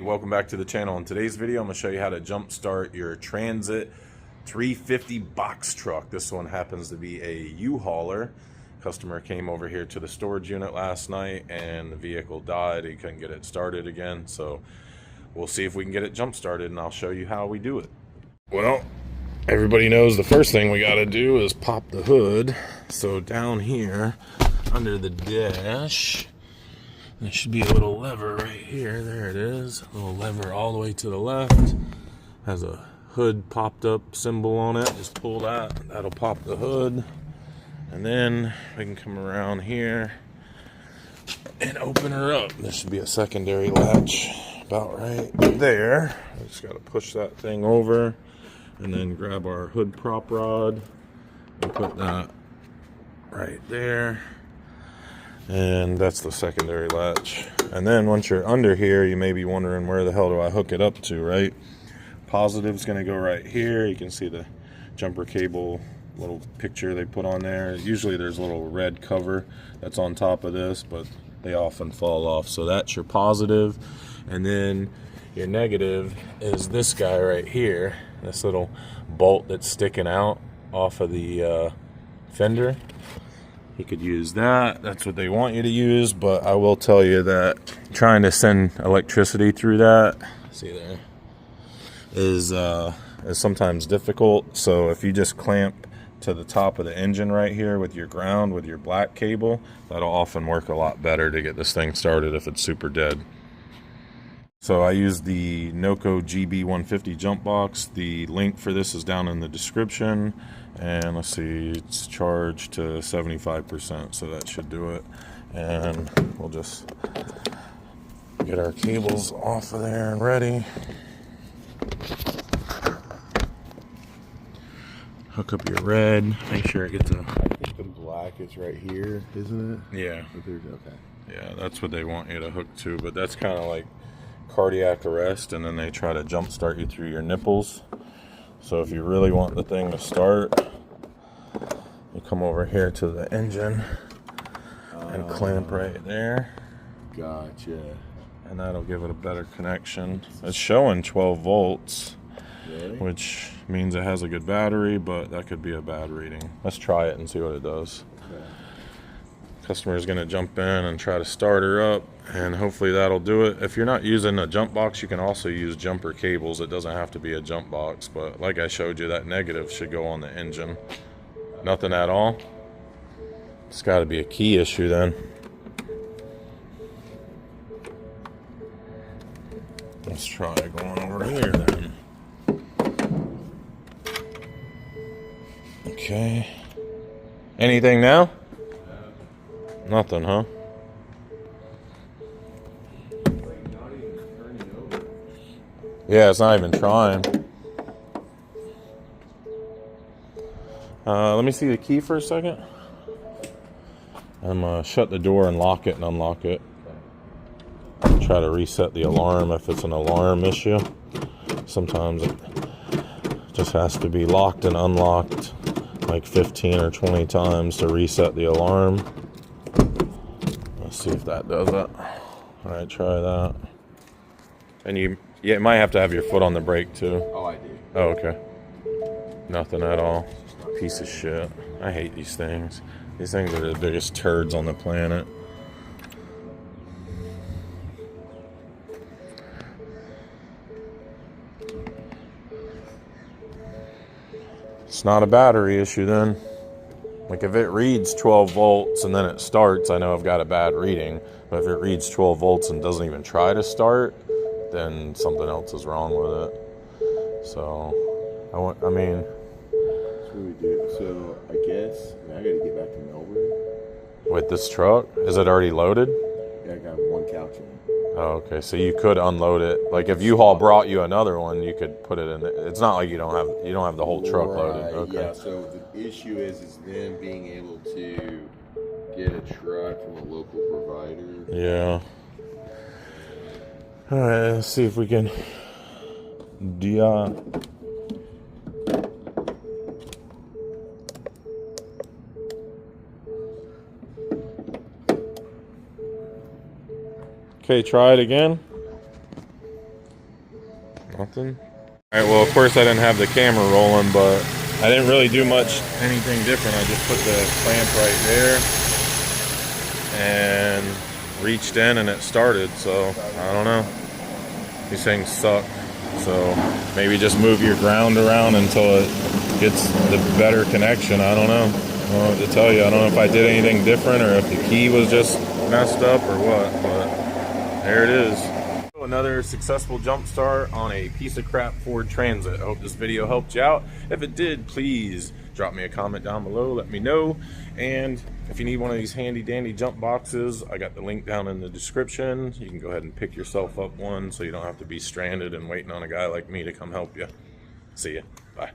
Welcome back to the channel. In today's video, I'm going to show you how to jump start your Transit 350 box truck. This one happens to be a U-hauler. Customer came over here to the storage unit last night and the vehicle died. He couldn't get it started again, so we'll see if we can get it jump started, and I'll show you how we do it. Well, everybody knows the first thing we got to do is pop the hood. So down here under the dash, there should be a little lever right here. There it is. A little lever all the way to the left. Has a hood popped up symbol on it. Just pull that. That'll pop the hood. And then we can come around here and open her up. There should be a secondary latch about right there. I just got to push that thing over and then grab our hood prop rod and put that right there. And that's the secondary latch. And then once you're under here, you may be wondering, where the hell do I hook it up to, right? Positive's gonna go right here. You can see the jumper cable little picture they put on there. Usually there's a little red cover that's on top of this, but they often fall off. So that's your positive. And then your negative is this guy right here, this little bolt that's sticking out off of the fender. You could use that. That's what they want you to use, but I will tell you that trying to send electricity through that, see there, is sometimes difficult. So if you just clamp to the top of the engine right here with your ground, with your black cable, that'll often work a lot better to get this thing started if it's super dead. So I use the NOCO GB150 jump box. The link for this is down in the description. And let's see, it's charged to 75%, so that should do it. And we'll just get our cables off of there and ready. Hook up your red, make sure it gets a... I think the black is right here, isn't it? Yeah. Okay. Yeah, that's what they want you to hook to, but that's kind of like cardiac arrest, and then they try to jump start you through your nipples. So if you really want the thing to start, you come over here to the engine and clamp right there. Gotcha. And that'll give it a better connection. It's showing 12 volts, Really? which means it has a good battery, but that could be a bad reading. Let's try it and see what it does. Okay. Customer is going to jump in and try to start her up, and hopefully that'll do it. If you're not using a jump box, you can also use jumper cables. It doesn't have to be a jump box, but like I showed you, that negative should go on the engine. Nothing at all. It's got to be a key issue then. Let's try going over here then. Okay. Anything now? Nothing, huh? Yeah, it's not even trying. Let me see the key for a second. I'm gonna shut the door and lock it and unlock it. Try to reset the alarm if it's an alarm issue. Sometimes it just has to be locked and unlocked like 15 or 20 times to reset the alarm. Let's see if that does it. All right, try that. And you might have to have your foot on the brake too. Oh, I do. Oh, okay. Nothing at all. Piece of shit. I hate these things. These things are the biggest turds on the planet. It's not a battery issue then. Like if it reads 12 volts and then it starts, I know I've got a bad reading. But if it reads 12 volts and doesn't even try to start, then something else is wrong with it. So, I mean... That's what we do. So, I guess, I gotta get back to Melbourne. With this truck? Is it already loaded? Yeah, I got one couch in it. Oh, okay. So you could unload it. Like if U-Haul brought you another one, you could put it in. It's not like you don't have the whole truck loaded. Okay. Yeah. So the issue is them being able to get a truck from a local provider. Yeah. All right. Let's see if we can. Okay, try it again. Nothing? All right, well, of course I didn't have the camera rolling, but I didn't really do anything different. I just put the clamp right there and reached in and it started. So I don't know. These things suck. So maybe just move your ground around until it gets the better connection. I don't know. I don't know what to tell you. I don't know if I did anything different or if the key was just messed up or what, but there it is. Another successful jump start on a piece of crap Ford Transit. I hope this video helped you out. If it did, please drop me a comment down below, let me know. And if you need one of these handy dandy jump boxes, I got the link down in the description. You can go ahead and pick yourself up one so you don't have to be stranded and waiting on a guy like me to come help you. See ya. Bye.